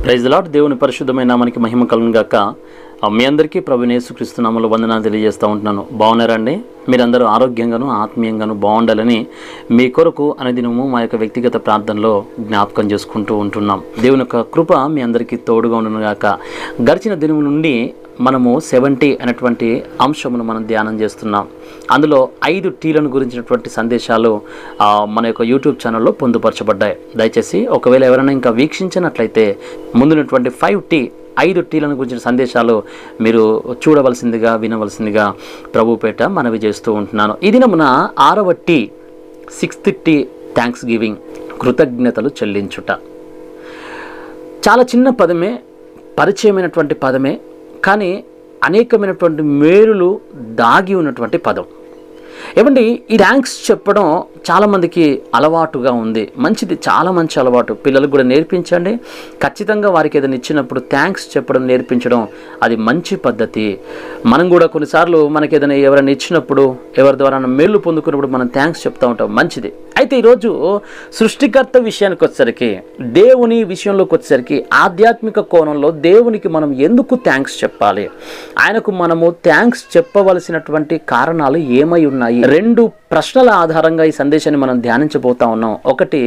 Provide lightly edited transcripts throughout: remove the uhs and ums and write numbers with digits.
Praise the lord. దేవుని పరిశుద్ధమైన నామానికి మహిమ కలుగును గాక. మీ అందరికీ ప్రభువైన యేసుక్రీస్తు నామములో వందనాలు తెలియజేస్తూ ఉంటున్నాను. బాగున్నారండి? మీరందరూ ఆరోగ్యంగాను ఆత్మీయంగాను బాగుండాలని మీ కొరకు అనుదినము మా యొక్క వ్యక్తిగత ప్రార్థనలో జ్ఞాపకం చేసుకుంటూ ఉంటున్నాం. దేవుని యొక్క కృప మీ అందరికీ తోడుగా ఉండును గాక. గడిచిన దినము నుండి మనము 70 అనేటువంటి అంశమును మనం ధ్యానం చేస్తున్నాం. అందులో 5 టీలను గురించినటువంటి సందేశాలు మన యొక్క యూట్యూబ్ ఛానల్లో పొందుపరచబడ్డాయి. దయచేసి ఒకవేళ ఎవరైనా ఇంకా వీక్షించినట్లయితే ముందున్నటువంటి 5 టీలను గురించిన సందేశాలు మీరు చూడవలసిందిగా వినవలసిందిగా ప్రభుపేట మనవి చేస్తూ ఉంటున్నాను. ఈ దినమున 6వ tea 6th tea thanks giving, కృతజ్ఞతలు చెల్లించుట. చాలా చిన్న పదమే, పరిచయమైనటువంటి పదమే, కానీ అనేకమైనటువంటి మేలులు దాగి ఉన్నటువంటి పదం. ఏమండి, ఈ థ్యాంక్స్ చెప్పడం చాలామందికి అలవాటుగా ఉంది. మంచిది, చాలా మంచి అలవాటు. పిల్లలకు కూడా నేర్పించండి. ఖచ్చితంగా వారికి ఏదైనా ఇచ్చినప్పుడు థ్యాంక్స్ చెప్పడం నేర్పించడం అది మంచి పద్ధతి. మనం కూడా కొన్నిసార్లు మనకి ఏదైనా ఎవరైనా ఇచ్చినప్పుడు, ఎవరి ద్వారా మేలు పొందుకున్నప్పుడు మనం థ్యాంక్స్ చెప్తూ ఉంటాం. మంచిది. అయితే ఈరోజు సృష్టికర్త విషయానికి వచ్చేసరికి, దేవుని విషయంలోకి వచ్చేసరికి, ఆధ్యాత్మిక కోణంలో దేవునికి మనం ఎందుకు థ్యాంక్స్ చెప్పాలి, ఆయనకు మనము థ్యాంక్స్ చెప్పవలసినటువంటి కారణాలు ఏమై ఉన్నాయి, 2 ప్రశ్నల ఆధారంగా ఈ సందేశాన్ని మనం ధ్యానించబోతా ఉన్నాం. ఒకటి,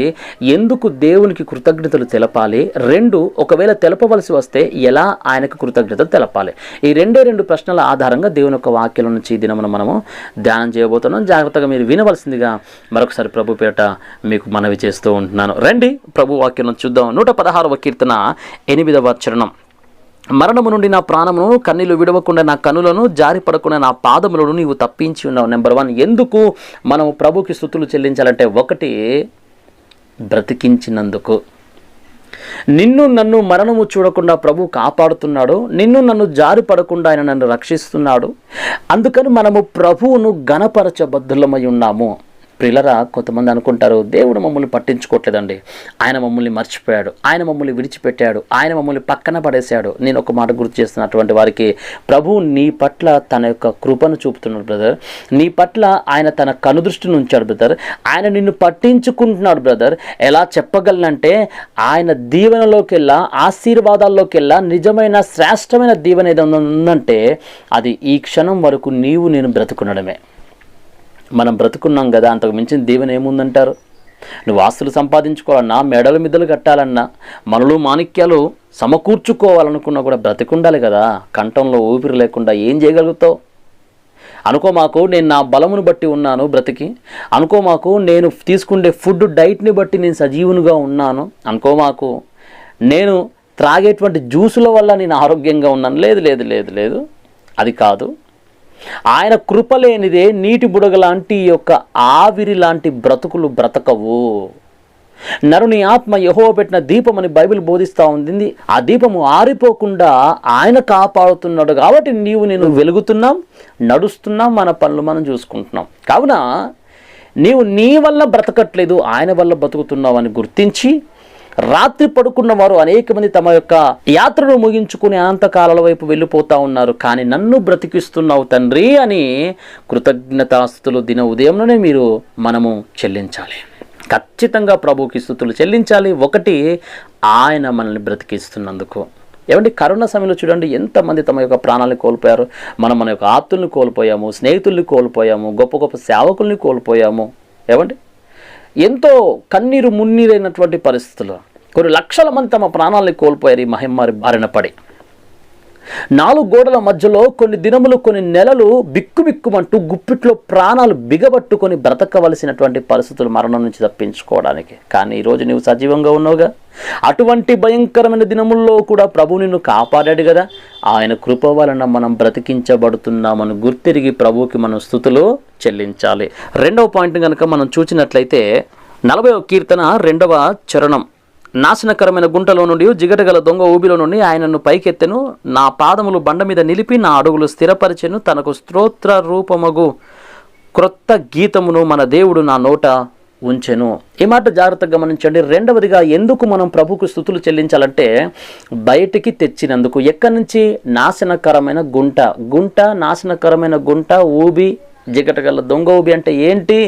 ఎందుకు దేవునికి కృతజ్ఞతలు తెలపాలి. 2, ఒకవేళ తెలపవలసి వస్తే ఎలా ఆయనకు కృతజ్ఞతలు తెలపాలి. ఈ 2 ప్రశ్నల ఆధారంగా దేవుని యొక్క వాక్యం నుంచి ఈ దినమున మనము ధ్యానం చేయబోతున్నాం. జాగ్రత్తగా మీరు వినవలసిందిగా మరొకసారి ప్రభు పేట మీకు మనవి చేస్తూ ఉంటున్నాను. రండి ప్రభు వాక్యం చూద్దాం. 116వ కీర్తన 8వ చరణం. మరణము నుండి నా ప్రాణమును, కన్నీళ్లు విడవకుండా నా కన్నులను, జారిపడకుండా నా పాదములను నీవు తప్పించి ఉన్నావు. నెంబర్ 1, ఎందుకు మనం ప్రభుకి స్తుతులు చెల్లించాలంటే, 1, బ్రతికించినందుకు. నిన్ను నన్ను మరణము చూడకుండా ప్రభు కాపాడుతున్నాడు. నిన్ను నన్ను జారిపడకుండా ఆయన నన్ను రక్షిస్తున్నాడు. అందుకని మనము ప్రభువును ఘనపరచబద్ధులమై ఉన్నాము. ప్రియులరా, కొంతమంది అనుకుంటారు దేవుడు మమ్మల్ని పట్టించుకోవట్లేదండి, ఆయన మమ్మల్ని మర్చిపోయాడు, ఆయన మమ్మల్ని విడిచిపెట్టాడు, ఆయన మమ్మల్ని పక్కన పడేశాడు. నేను ఒక మాట గుర్తు చేస్తున్నటువంటి వారికి, ప్రభువు నీ పట్ల తన యొక్క కృపను చూపుతున్నాడు బ్రదర్. నీ పట్ల ఆయన తన కనుదృష్టిని ఉంచాడు బ్రదర్. ఆయన నిన్ను పట్టించుకుంటున్నాడు బ్రదర్. ఎలా చెప్పగలనంటే, ఆయన దీవెనలోకెల్లా, ఆశీర్వాదాల్లోకెల్లా నిజమైన శ్రేష్టమైన దీవెన ఏదైనా ఉందంటే అది ఈ క్షణం వరకు నీవు నేను బ్రతుకునడమే. మనం బ్రతుకున్నాం కదా, అంతకు మించిన దీవెన ఏముందంటారు? నువ్వు ఆస్తులు సంపాదించుకోవాలన్నా, మెడల మిద్దలు కట్టాలన్నా, మనలు మాణిక్యాలు సమకూర్చుకోవాలనుకున్నా కూడా బ్రతికుండాలి కదా. కంఠంలో ఊపిరి లేకుండా ఏం చేయగలుగుతావు? అనుకోమాకు నేను నా బలమును బట్టి ఉన్నాను బ్రతికి, అనుకోమాకు నేను తీసుకుండే ఫుడ్ డైట్ని బట్టి నేను సజీవునిగా ఉన్నాను, అనుకోమాకు నేను త్రాగేటువంటి జ్యూసుల వల్ల నేను ఆరోగ్యంగా ఉన్నాను. లేదు లేదు లేదు లేదు, అది కాదు. ఆయన కృప లేనిదే నీటి బుడగ లాంటి యొక్క ఆవిరి లాంటి బ్రతుకులు బ్రతకవు. నరుని ఆత్మ యెహోవా పెట్టిన దీపం అని బైబిల్ బోధిస్తూ ఉంది. ఆ దీపము ఆరిపోకుండా ఆయన కాపాడుతున్నాడు. కాబట్టి నేను వెలుగుతున్నాం, నడుస్తున్నాం, మన పనులు మనం చూసుకుంటున్నాం. కావున నీవు నీ వల్ల బ్రతకట్లేదు, ఆయన వల్ల బ్రతుకుతున్నావు అని గుర్తించి, రాత్రి పడుకున్న వారు అనేక మంది తమ యొక్క యాత్రను ముగించుకుని అనంతకాలాల వైపు వెళ్ళిపోతూ ఉన్నారు. కానీ నన్ను బ్రతికిస్తున్నావు తండ్రి అని కృతజ్ఞతాస్తుతులు దిన ఉదయంలోనే మనము చెల్లించాలి. ఖచ్చితంగా ప్రభువుకి స్తుతులు చెల్లించాలి. 1, ఆయన మనల్ని బ్రతికిస్తున్నందుకు. ఏమంటే, కరోనా సమయంలో చూడండి ఎంతమంది తమ యొక్క ప్రాణాలను కోల్పోయారు. మనం మన యొక్క ఆప్తుల్ని కోల్పోయాము, స్నేహితుల్ని కోల్పోయాము, గొప్ప గొప్ప సేవకుల్ని కోల్పోయాము. ఏమండి, ఎంతో కన్నీరు మున్నీరైనటువంటి పరిస్థితులు. కొన్ని లక్షల మంది తమ ప్రాణాలని కోల్పోయారు ఈ మహమ్మారి బారిన పడి. 4 గోడల మధ్యలో కొన్ని దినములు, కొన్ని నెలలు బిక్కుబిక్కుమంటూ గుప్పిట్లో ప్రాణాలు బిగబట్టుకొని బ్రతకవలసినటువంటి పరిస్థితులు, మరణం నుంచి తప్పించుకోవడానికి. కానీ ఈరోజు నీవు సజీవంగా ఉన్నావుగా. అటువంటి భయంకరమైన దినముల్లో కూడా ప్రభు నిన్ను కాపాడాడు కదా. ఆయన కృప వలన మనం బ్రతికించబడుతున్నామని గుర్తిరిగి ప్రభువుకి మనం స్తుతులు చెల్లించాలి. 2వ పాయింట్ కనుక మనం చూసినట్లయితే 40వ కీర్తన 2వ చరణం. నాశనకరమైన గుంటలో నుండి, జిగటగల దొంగ ఊబిలో నుండి ఆయనను పైకెత్తెను. నా పాదములు బండ మీద నిలిపి నా అడుగులు స్థిరపరిచెను. తనకు స్తోత్ర రూపమగు క్రొత్త గీతమును మన దేవుడు నా నోట ఉంచెను. ఈ మాట జాగ్రత్తగా గమనించండి. 2వదిగా ఎందుకు మనం ప్రభుకు స్తుతులు చెల్లించాలంటే, బయటికి తెచ్చినందుకు. ఎక్కడి నుంచి? నాశనకరమైన గుంట, నాశనకరమైన గుంట, ఊబి, జిగటగల దొంగ ఊబి అంటే ఏంటి?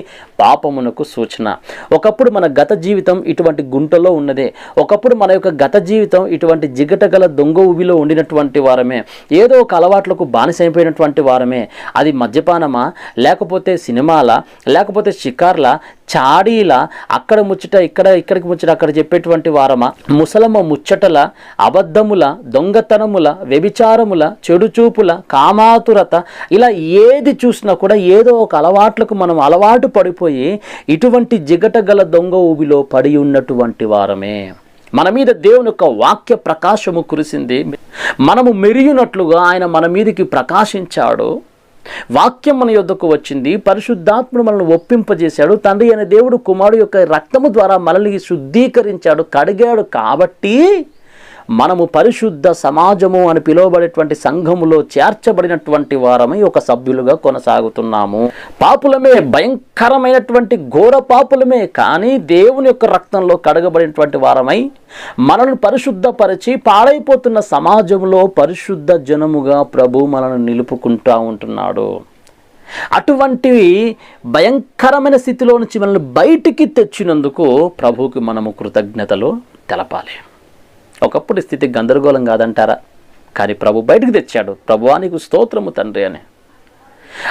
పాపమునకు సూచన. ఒకప్పుడు మన గత జీవితం ఇటువంటి గుంటలో ఉన్నదే. ఒకప్పుడు మన యొక్క గత జీవితం ఇటువంటి జిగటగల దొంగ ఊబిలో ఉండినటువంటి వారమే. ఏదో ఒక అలవాట్లకు బానిసైపోయినటువంటి వారమే. అది మద్యపానమా, లేకపోతే సినిమాలా, లేకపోతే షికార్లా, చాడీలా, అక్కడ ముచ్చట ఇక్కడికి ముచ్చట అక్కడ చెప్పేటువంటి వారమా, ముసలమ్మ ముచ్చటల, అబద్ధముల, దొంగతనముల, వ్యభిచారముల, చెడు చూపుల, కామాతురత, ఇలా ఏది చూసినా కూడా ఏదో ఒక అలవాట్లకు మనం అలవాటు పడిపోయి ఇటువంటి జిగటగల దొంగ ఊబిలో పడి ఉన్నటువంటి వారమే. మన మీద దేవుని యొక్క వాక్య ప్రకాశము కురిసింది. మనము మెరియునట్లుగా ఆయన మన మీదకి ప్రకాశించాడు. వాక్యం మన యొద్దకు వచ్చింది. పరిశుద్ధాత్ముడు మనల్ని ఒప్పింపజేశాడు. తండ్రి అనే దేవుడు కుమారుడు యొక్క రక్తము ద్వారా మనల్ని శుద్ధీకరించాడు, కడిగాడు. కాబట్టి మనము పరిశుద్ధ సమాజము అని పిలువబడేటువంటి సంఘములో చేర్చబడినటువంటి వారమై ఒక సభ్యులుగా కొనసాగుతున్నాము. పాపులమే, భయంకరమైనటువంటి ఘోర పాపులమే, కానీ దేవుని యొక్క రక్తంలో కడగబడినటువంటి వారమై మనల్ని పరిశుద్ధపరిచి పాడైపోతున్న సమాజంలో పరిశుద్ధ జనముగా ప్రభు మనల్ని నిలుపుకుంటూ ఉంటున్నాడు. అటువంటి భయంకరమైన స్థితిలో నుంచి మనల్ని బయటికి తెచ్చినందుకు ప్రభువుకి మనము కృతజ్ఞతలు తెలపాలి. ఒకప్పుడు స్థితి గందరగోళం కాదంటారా? కానీ ప్రభు బయటకు తెచ్చాడు. ప్రభువా నీకు స్తోత్రము తండ్రి అని.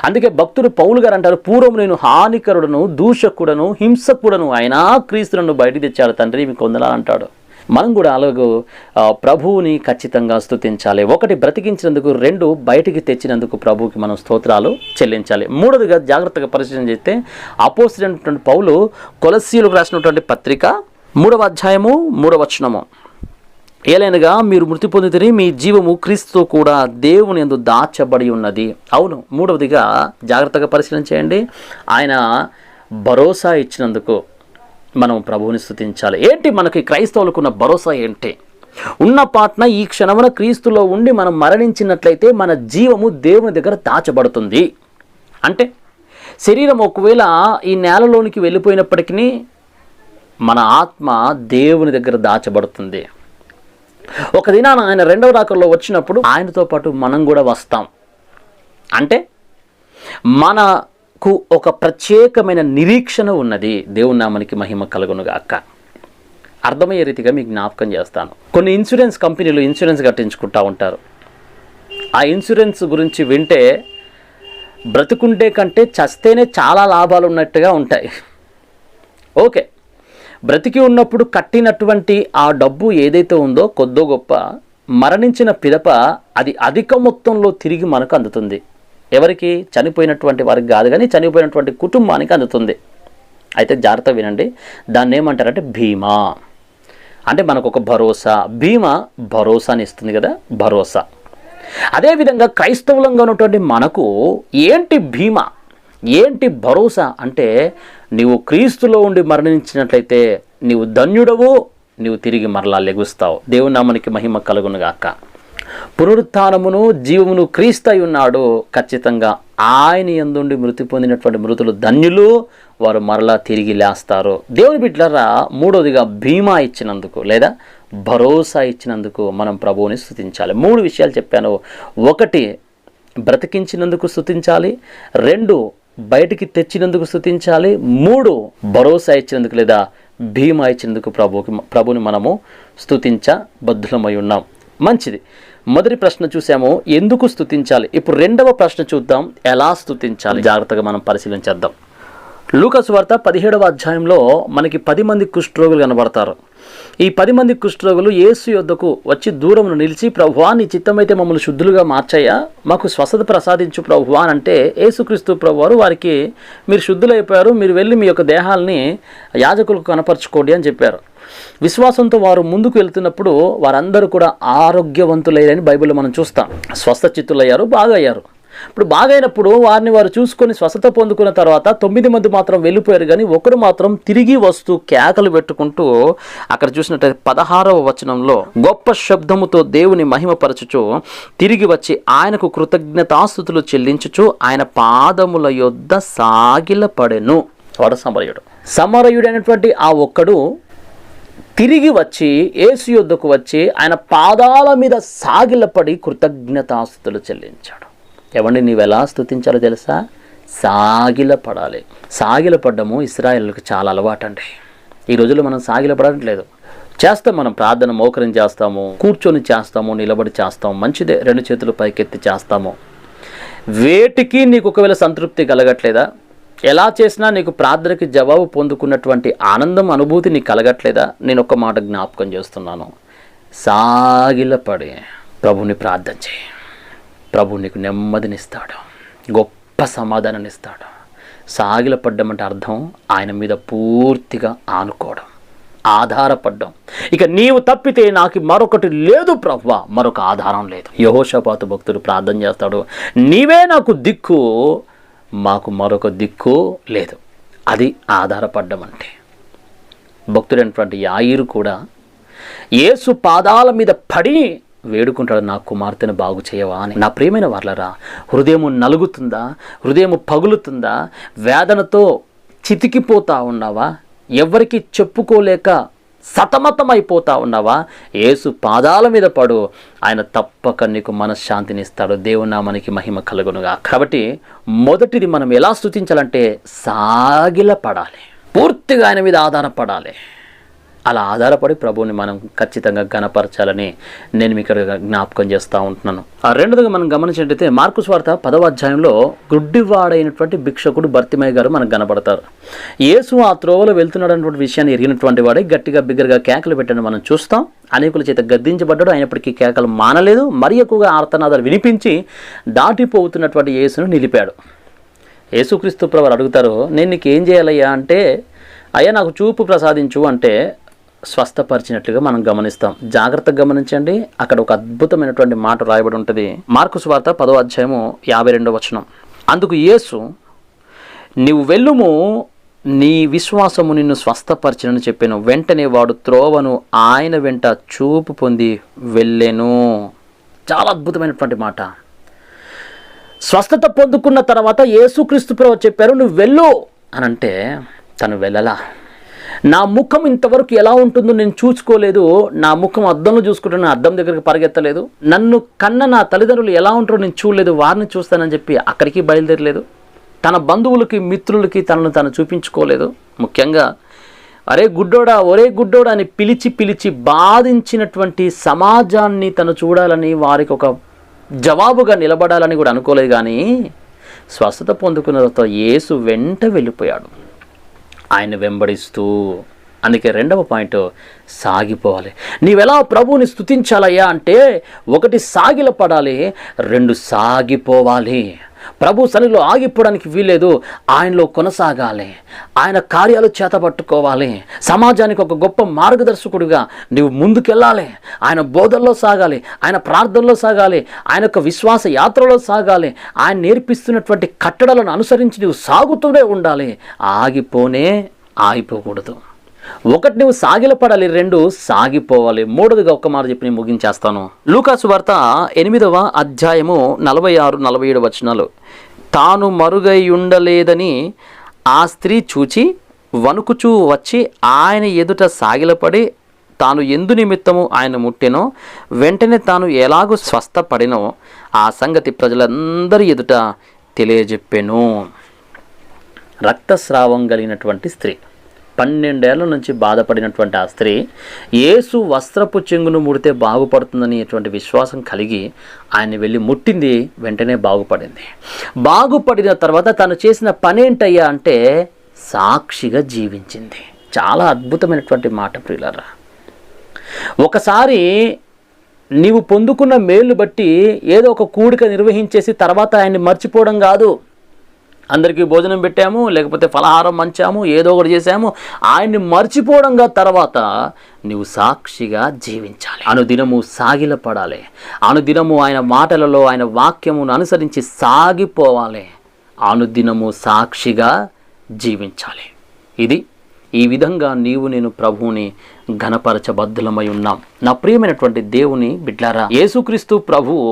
అందుకే భక్తుడు పౌలు గారు అంటారు, పూర్వం నేను హానికరుడను, దూషకుడను, హింసకుడను, అయినా క్రీస్తు నన్ను బయటకు తెచ్చాడు తండ్రి మీకు వందనాలు అంటాడు. మనం కూడా అలాగూ ప్రభువుని ఖచ్చితంగా స్తుతించాలి. ఒకటి, బ్రతికించినందుకు. రెండు, బయటికి తెచ్చినందుకు ప్రభువుకి మనం స్తోత్రాలు చెల్లించాలి. మూడవదిగా జాగ్రత్తగా పరిశీలన చేస్తే అపోస్తలుడైనటువంటి పౌలు కొలస్సీయులకు రాసినటువంటి పత్రిక 3వ అధ్యాయము 3వ వచనము, ఏలైనగా మీరు మృతి పొందితిరి, మీ జీవము క్రీస్తుతో కూడా దేవుని యందు దాచబడి ఉన్నది. అవును. మూడవదిగా జాగ్రత్తగా పరిశీలన చేయండి. ఆయన భరోసా ఇచ్చినందుకు మనం ప్రభువుని స్తుతించాలి. ఏంటి మనకి క్రైస్తవులకు ఉన్న భరోసా ఏంటి? ఉన్న పాటన ఈ క్షణమున క్రీస్తులో ఉండి మనం మరణించినట్లయితే మన జీవము దేవుని దగ్గర దాచబడుతుంది. అంటే శరీరం ఒకవేళ ఈ నేలలోనికి వెళ్ళిపోయినప్పటికీ మన ఆత్మ దేవుని దగ్గర దాచబడుతుంది. ఒక దినాన ఆయన రెండవ రాకడలో వచ్చినప్పుడు ఆయనతో పాటు మనం కూడా వస్తాం. అంటే మనకు ఒక ప్రత్యేకమైన నిరీక్షణ ఉన్నది. దేవుని నామానికి మహిమ కలుగునుగాక. అర్థమయ్యే రీతిగా మీకు జ్ఞాపకం చేస్తాను. కొన్ని ఇన్సూరెన్స్ కంపెనీలు ఇన్సూరెన్స్ కట్టించుకుంటూ ఉంటారు. ఆ ఇన్సూరెన్స్ గురించి వింటే బ్రతుకుంటే కంటే చస్తేనే చాలా లాభాలు ఉన్నట్టుగా ఉంటాయి. ఓకే, బ్రతికి ఉన్నప్పుడు కట్టినటువంటి ఆ డబ్బు ఏదైతే ఉందో కొద్దో గొప్ప మరణించిన పిదప అది అధిక మొత్తంలో తిరిగి మనకు అందుతుంది. ఎవరికి? చనిపోయినటువంటి వారికి కాదు, కానీ చనిపోయినటువంటి కుటుంబానికి అందుతుంది. అయితే జాగ్రత్త వినండి. దాన్ని ఏమంటారంటే బీమా. అంటే మనకు ఒక భరోసా. బీమా భరోసాని ఇస్తుంది కదా, భరోసా. అదేవిధంగా క్రైస్తవులంగా ఉన్నటువంటి మనకు ఏంటి బీమా, ఏంటి భరోసా అంటే, నీవు క్రీస్తులో ఉండి మరణించినట్లయితే నీవు ధన్యుడవు, నీవు తిరిగి మరలా లెగుస్తావు. దేవుని నామానికి మహిమ కలుగునుగాక. పునరుత్థానమును జీవమును క్రీస్తు ఉన్నాడు. ఖచ్చితంగా ఆయన యందుండి మృతి పొందినటువంటి మృతులు ధన్యులు, వారు మరలా తిరిగి లేస్తారు. దేవుని బిడ్డలారా, మూడవదిగా బీమా ఇచ్చినందుకు లేదా భరోసా ఇచ్చినందుకు మనం ప్రభువుని స్తుతించాలి. 3 విషయాలు చెప్పాను. 1, బ్రతికించినందుకు స్తుతించాలి. 2, బయటికి తెచ్చినందుకు స్తుతించాలి. 3, భరోసా ఇచ్చినందుకు లేదా భీమా ఇచ్చినందుకు ప్రభుని మనము స్తుతించబద్ధులమై ఉన్నాం. మంచిది. మొదటి ప్రశ్న చూసాము, ఎందుకు స్తుతించాలి. ఇప్పుడు రెండవ ప్రశ్న చూద్దాం, ఎలా స్తుతించాలి. జాగ్రత్తగా మనం పరిశీలించేద్దాం. లూకా సువార్త 17వ అధ్యాయంలో మనకి 10 మంది కుష్ఠరోగులు కనబడతారు. ఈ 10 మంది కుష్ఠరోగులు యేసు యొద్దకు వచ్చి దూరమును నిలిచి, ప్రభువా నీ చిత్తమైతే మమ్మల్ని శుద్ధులుగా మార్చయ్యా, మాకు స్వస్థత ప్రసాదించు ప్రభువా అని అంటే, యేసుక్రీస్తు ప్రభువారు వారికి మీరు శుద్ధులైపోయారు, మీరు వెళ్ళి మీ యొక్క దేహాలని యాజకులకు కనపరచుకోండి అని చెప్పారు. విశ్వాసంతో వారు ముందుకు వెళ్తున్నప్పుడు వారందరూ కూడా ఆరోగ్యవంతులయ్యారని బైబిల్లో మనం చూస్తాం. స్వస్థ చిత్తులయ్యారు, బాగా అయ్యారు. ఇప్పుడు బాగైనప్పుడు వారిని వారు చూసుకొని స్వస్థత పొందుకున్న తర్వాత 9 మంది మాత్రం వెళ్ళిపోయారు, కానీ ఒకరు మాత్రం తిరిగి వస్తూ కేకలు పెట్టుకుంటూ అక్కడ చూసినట్లయితే 16వ వచనంలో గొప్ప శబ్దముతో దేవుని మహిమపరచుచు తిరిగి వచ్చి ఆయనకు కృతజ్ఞతాస్తుతులు చెల్లించుచు ఆయన పాదముల యొద్ద సాగిలపడెను. వాడు సమరయుడు. సమరయుడైనటువంటి ఆ ఒక్కడు తిరిగి వచ్చి యేసు యొద్దకు వచ్చి ఆయన పాదాల మీద సాగిలపడి కృతజ్ఞతాస్తుతులు చెల్లించాడు. ఏమండి, నీవు ఎలా స్తుతించాలో తెలుసా? సాగిలపడాలి. సాగిలపడ్డము ఇశ్రాయేలుకు చాలా అలవాటండి. ఈ రోజుల్లో మనం సాగిలపడట్లేదు. చేస్తాం, మనం ప్రార్థన మోకరించి చేస్తాము, కూర్చొని చేస్తాము, నిలబడి చేస్తాము, మంచిదే, 2 చేతులు పైకెత్తి చేస్తాము. వేటికి నీకు ఒకవేళ సంతృప్తి కలగట్లేదా? ఎలా చేసినా నీకు ప్రార్థనకి జవాబు పొందుకున్నటువంటి ఆనందం, అనుభూతి నీకు కలగట్లేదా? నేను ఒక మాట జ్ఞాపకం చేస్తున్నాను. సాగిలపడి ప్రభుని ప్రార్థన చేయి. ప్రభు నీకు నెమ్మదినిస్తాడు, గొప్ప సమాధానాన్ని ఇస్తాడు. సాగిలపడ్డం అంటే అర్థం ఆయన మీద పూర్తిగా ఆనుకోవడం, ఆధారపడ్డం. ఇక నీవు తప్పితే నాకు మరొకటి లేదు ప్రభువా, మరొక ఆధారం లేదు. యెహోషాపాతు భక్తుడు ప్రార్థన చేస్తాడు, నీవే నాకు దిక్కు, మాకు మరొక దిక్కు లేదు. అది ఆధారపడ్డం అంటే. భక్తుడైనటువంటి యాయీరు కూడా యేసు పాదాల మీద పడి వేడుకుంటాడు, నా కుమార్తెను బాగు చేయవా అని. నా ప్రియమైన వాళ్ళరా, హృదయము నలుగుతుందా? హృదయము పగులుతుందా? వేదనతో చితికిపోతా ఉన్నావా? ఎవరికి చెప్పుకోలేక సతమతమైపోతా ఉన్నావా? యేసు పాదాల మీద పడు, ఆయన తప్పక నీకు మనశ్శాంతిని ఇస్తాడు. దేవుని నామానికి మహిమ కలుగునుగా. కాబట్టి మొదటిది మనం ఎలా స్తుతించాలంటే సాగిలపడాలి, పూర్తిగా ఆయన మీద ఆధారపడాలి. అలా ఆధారపడి ప్రభువుని మనం ఖచ్చితంగా ఘనపరచాలని నేను మీకు జ్ఞాపకం చేస్తూ ఉంటున్నాను. రెండోదిగా మనం గమనించినట్లయితే మార్కు సువార్త 10వ అధ్యాయంలో గుడ్డివాడైనటువంటి భిక్షకుడు బర్తిమయ్య గారు మనకు కనబడతారు. యేసు ఆ త్రోవలో వెళ్తున్నాడు అన్నటువంటి విషయాన్ని ఎరిగినటువంటి వాడే గట్టిగా బిగ్గరగా కేకలు పెట్టని మనం చూస్తాం. అనేకుల చేత గద్దించబడ్డాడు, అయినప్పటికీ కేకలు మానలేదు. మరి ఎక్కువగా ఆర్తనాదాలు వినిపించి దాటిపోతున్నటువంటి యేసును నిలిపాడు. యేసుక్రీస్తు ప్రభువు అడుగుతారు, నేను నీకు ఏం చేయాలయ్యా అంటే, అయ్యా నాకు చూపు ప్రసాదించు అంటే స్వస్థపరిచినట్లుగా మనం గమనిస్తాం. జాగ్రత్తగా గమనించండి, అక్కడ ఒక అద్భుతమైనటువంటి మాట రాయబడి ఉంటుంది. మార్కు సువార్త 10వ అధ్యాయము 52వ వచనం. అందుకు యేసు, నీవు వెళ్ళుము, నీ విశ్వాసము నిన్ను స్వస్థపరిచినని చెప్పాను. వెంటనే వాడు త్రోవను ఆయన వెంట చూపు పొంది వెళ్ళెను. చాలా అద్భుతమైనటువంటి మాట. స్వస్థత పొందుకున్న తర్వాత యేసుక్రీస్తు ప్రభువు చెప్పారు, నువ్వు వెళ్ళు అని అంటే తను వెళ్ళలా. నా ముఖం ఇంతవరకు ఎలా ఉంటుందో నేను చూసుకోలేదు. నా ముఖం అద్దంలో చూసుకుంటున్నా, అద్దం దగ్గరికి పరిగెత్తలేదు. నన్ను కన్న నా తల్లిదండ్రులు ఎలా ఉంటారో నేను చూడలేదు, వారిని చూస్తానని చెప్పి అక్కడికి బయలుదేరలేదు. తన బంధువులకి, మిత్రులకి తనను తను చూపించుకోలేదు. ముఖ్యంగా అరే గుడ్డోడా, ఒరే గుడ్డోడా అని పిలిచి పిలిచి బాధించినటువంటి సమాజాన్ని తను చూడాలని, వారికి ఒక జవాబుగా నిలబడాలని కూడా అనుకోలేదు. కానీ స్వస్థత పొందుకున్న తర్వాత యేసు వెంట వెళ్ళిపోయాడు, ఆయన వెంబడిస్తూ. అందుకే రెండవ పాయింట్, సాగిపోవాలి. నీవెలా ప్రభువుని స్తుతించాలయ్యా అంటే, 1 సాగిలపడాలి, 2 సాగిపోవాలి. ప్రభు సన్నిధిలో ఆగిపోవడానికి వీలేదు, ఆయనలో కొనసాగాలి, ఆయన కార్యాలు చేతపట్టుకోవాలి. సమాజానికి ఒక గొప్ప మార్గదర్శకుడిగా నీవు ముందుకెళ్ళాలి. ఆయన బోధనలో సాగాలి, ఆయన ప్రార్థనలో సాగాలి, ఆయన యొక్క విశ్వాస యాత్రలో సాగాలి. ఆయన నేర్పిస్తున్నటువంటి కట్టడలను అనుసరించి నీవు సాగుతూనే ఉండాలి. ఆగిపోకూడదు. 1 నువ్వు సాగిలపడాలి, 2 సాగిపోవాలి. మూడోదిగా ఒక్క మాట చెప్పి నేను ముగించేస్తాను. లూకాసు వార్త 8వ అధ్యాయము 46-47 వచనాలు. తాను మరుగై ఉండలేదని ఆ స్త్రీ చూచి వణుకుచూ వచ్చి ఆయన ఎదుట సాగిలపడి తాను ఎందు నిమిత్తము ఆయన ముట్టెనో వెంటనే తాను ఎలాగూ స్వస్థపడినో ఆ సంగతి ప్రజలందరి ఎదుట తెలియజెప్పెను. రక్తస్రావం కలిగినటువంటి స్త్రీ, 12 ఏళ్ల నుంచి బాధపడినటువంటి ఆ స్త్రీ యేసు వస్త్రపు చెంగును ముడితే బాగుపడుతుందనేటువంటి విశ్వాసం కలిగి ఆయన వెళ్ళి ముట్టింది, వెంటనే బాగుపడింది. బాగుపడిన తర్వాత తను చేసిన పనేంటయ్యా అంటే సాక్షిగా జీవించింది. చాలా అద్భుతమైనటువంటి మాట ప్రియులారా. ఒకసారి నీవు పొందుకున్న మేలు బట్టి ఏదో ఒక కూడిక నిర్వహించేసి తర్వాత ఆయన్ని మర్చిపోవడం కాదు. అందరికీ భోజనం పెట్టాము, లేకపోతే ఫలహారం మంచాము, ఏదో ఒకటి చేసాము, ఆయన్ని మర్చిపోవడంగా తర్వాత నువ్వు సాక్షిగా జీవించాలి. అనుదినము సాగిలపడాలి. అనుదినము ఆయన మాటలలో, ఆయన వాక్యమును అనుసరించి సాగిపోవాలి. అనుదినము సాక్షిగా జీవించాలి. ఈ విధంగా నీవు నేను ప్రభువుని ఘనపరచబద్ధులమై ఉన్నాం. నా ప్రియమైనటువంటి దేవుని బిడ్లారా, యేసుక్రీస్తు ప్రభువు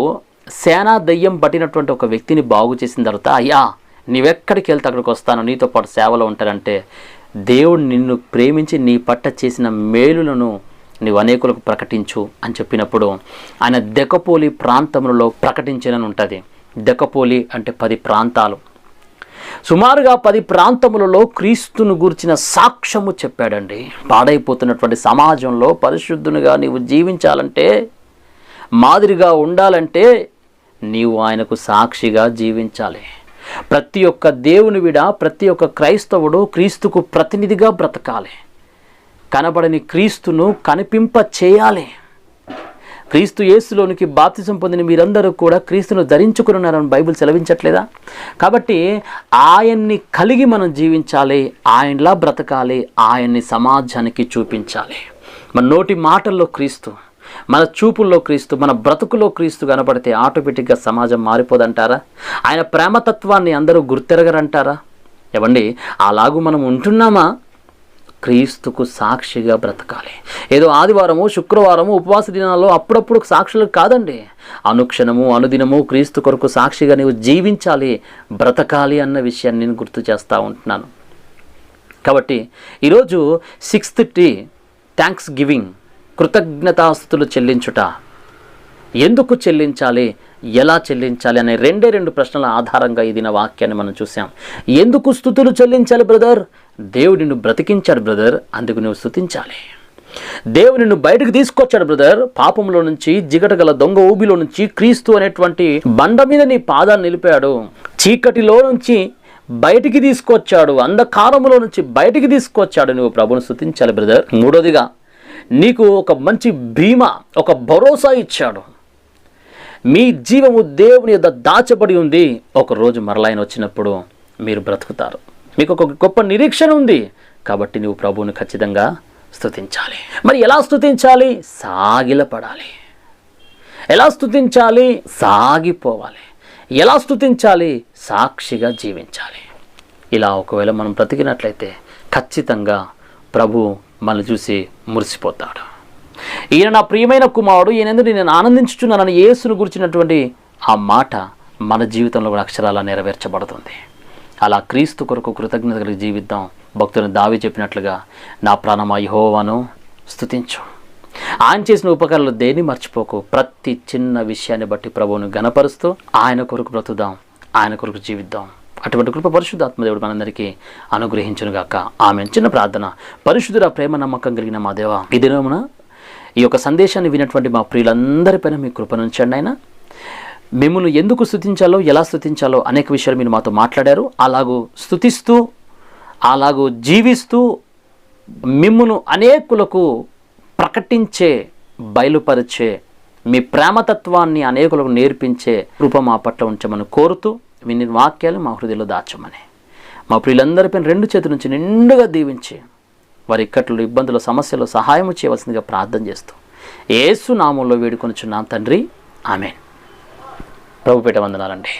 సేనా దయ్యం పట్టినటువంటి ఒక వ్యక్తిని బాగు చేసిన తర్వాత, అయ్యా నీవెక్కడికి వెళ్తే అక్కడికి వస్తాను, నీతో పాటు సేవలో ఉంటానంటే, దేవుడు నిన్ను ప్రేమించి నీ పట్ల చేసిన మేలులను నీవు అనేకులకు ప్రకటించు అని చెప్పినప్పుడు ఆయన దెకపోలి ప్రాంతములలో ప్రకటించనని ఉంటుంది. దెకపోలి అంటే 10 ప్రాంతాలు. సుమారుగా 10 ప్రాంతములలో క్రీస్తును గూర్చిన సాక్ష్యము చెప్పాడండి. పాడైపోతున్నటువంటి సమాజంలో పరిశుద్ధునిగా నీవు జీవించాలంటే, మాదిరిగా ఉండాలంటే నీవు ఆయనకు సాక్షిగా జీవించాలి. ప్రతి ఒక్క దేవుని విడ, ప్రతి ఒక్క క్రైస్తవుడు క్రీస్తుకు ప్రతినిధిగా బ్రతకాలి. కనబడని క్రీస్తును కనిపింప చేయాలి. క్రీస్తు యేసులోనికి బాప్తిసం పొందిన మీరందరూ కూడా క్రీస్తును ధరించుకుని ఉన్నారని బైబిల్ సెలవించట్లేదా? కాబట్టి ఆయన్ని కలిగి మనం జీవించాలి, ఆయనలా బ్రతకాలి, ఆయన్ని సమాజానికి చూపించాలి. మన నోటి మాటల్లో క్రీస్తు, మన చూపుల్లో క్రీస్తు, మన బ్రతుకులో క్రీస్తు కనబడితే ఆటోమేటిక్గా సమాజం మారిపోదంటారా? ఆయన ప్రేమతత్వాన్ని అందరూ గుర్తెరగరంటారా? ఏవండి, అలాగూ మనం ఉంటున్నామా? క్రీస్తుకు సాక్షిగా బ్రతకాలి. ఏదో ఆదివారము, శుక్రవారము, ఉపవాస దినాల్లో అప్పుడప్పుడు సాక్షులు కాదండి. అనుక్షణము, అనుదినము క్రీస్తు కొరకు సాక్షిగా నీవు జీవించాలి, బ్రతకాలి అన్న విషయాన్ని నేను గుర్తు చేస్తూ ఉంటున్నాను. కాబట్టి ఈరోజు 6th టీ థ్యాంక్స్ గివింగ్, కృతజ్ఞతాస్తుతులు చెల్లించుట. ఎందుకు చెల్లించాలి, ఎలా చెల్లించాలి అనే 2 ప్రశ్నల ఆధారంగా ఈ దిన వాక్యాన్ని మనం చూసాం. ఎందుకు స్తుతులు చెల్లించాలి బ్రదర్? దేవుడు నిన్ను బ్రతికించాడు బ్రదర్, అందుకు నువ్వు స్తుతించాలి. దేవుడు నిన్ను బయటకు తీసుకొచ్చాడు బ్రదర్, పాపంలో నుంచి, జిగట గల దొంగ ఊబిలో నుంచి క్రీస్తు అనేటువంటి బండ మీద నీ పాదాలు నిలిపాడు. చీకటిలో నుంచి బయటికి తీసుకొచ్చాడు, అంధకారములో నుంచి బయటికి తీసుకొచ్చాడు. నువ్వు ప్రభువును స్తుతించాలి బ్రదర్. 3వదిగా నీకు ఒక మంచి బీమా, ఒక భరోసా ఇచ్చాడు. మీ జీవము దేవుని యొద్ద దాచబడి ఉంది. ఒకరోజు మరలాయన వచ్చినప్పుడు మీరు బ్రతుకుతారు. మీకు ఒక గొప్ప నిరీక్షణ ఉంది. కాబట్టి నువ్వు ప్రభువుని ఖచ్చితంగా స్తుతించాలి. మరి ఎలా స్తుతించాలి? సాగిలపడాలి. ఎలా స్తుతించాలి? సాగిపోవాలి. ఎలా స్తుతించాలి? సాక్షిగా జీవించాలి. ఇలా ఒకవేళ మనం బ్రతికినట్లయితే ఖచ్చితంగా ప్రభు మనల్ని చూసి మురిసిపోతాడు. ఈయన నా ప్రియమైన కుమారుడు, ఈయనందు నేను ఆనందించుచున్నానని యేసును గురించినటువంటి ఆ మాట మన జీవితంలో కూడా అక్షరాలా నెరవేర్చబడుతుంది. అలా క్రీస్తు కొరకు కృతజ్ఞత కలిగి జీవిద్దాం. భక్తుని దావీదు చెప్పినట్లుగా, నా ప్రాణమా యెహోవాను స్తుతించు, ఆయన చేసిన ఉపకారాలు దేన్ని మర్చిపోకు. ప్రతి చిన్న విషయాన్ని బట్టి ప్రభువును ఘనపరుస్తూ ఆయన కొరకు బ్రతుకుదాం, ఆయన కొరకు జీవిద్దాం. అటువంటి కృప పరిశుద్ధాత్మదేవుడు మనందరికీ అనుగ్రహించునుగాక. ఆమె చిన్న ప్రార్థన. పరిశుద్ధుల ప్రేమ నమ్మకం కలిగిన మా దేవా, ఈ దినమున ఈ యొక్క సందేశాన్ని వినటువంటి మా ప్రియులందరిపైన మీ కృపనుంచండి. ఆయన మిమ్మల్ని ఎందుకు స్తుతించాలో, ఎలా స్తుతించాలో అనేక విషయాలు మీరు మాతో మాట్లాడారు. అలాగూ స్తుతిస్తూ, అలాగూ జీవిస్తూ మిమ్మును అనేకులకు ప్రకటించే, బయలుపరిచే, మీ ప్రేమతత్వాన్ని అనేకులకు నేర్పించే కృప మా పట్ల ఉంచమని కోరుతూ, విని వాక్యాలు మా హృదయంలో దాచమని మా ప్రియులందరిపైన 2 చేతుల నుంచి నిండుగా దీవించి వారి ఇక్కట్లు, ఇబ్బందులు, సమస్యలు సహాయం చేయవలసిందిగా ప్రార్థన చేస్తూ యేసు నామములో వేడుకొనుచున్నాం తండ్రి, ఆమేన్. ప్రభుపేట వందనాలండి.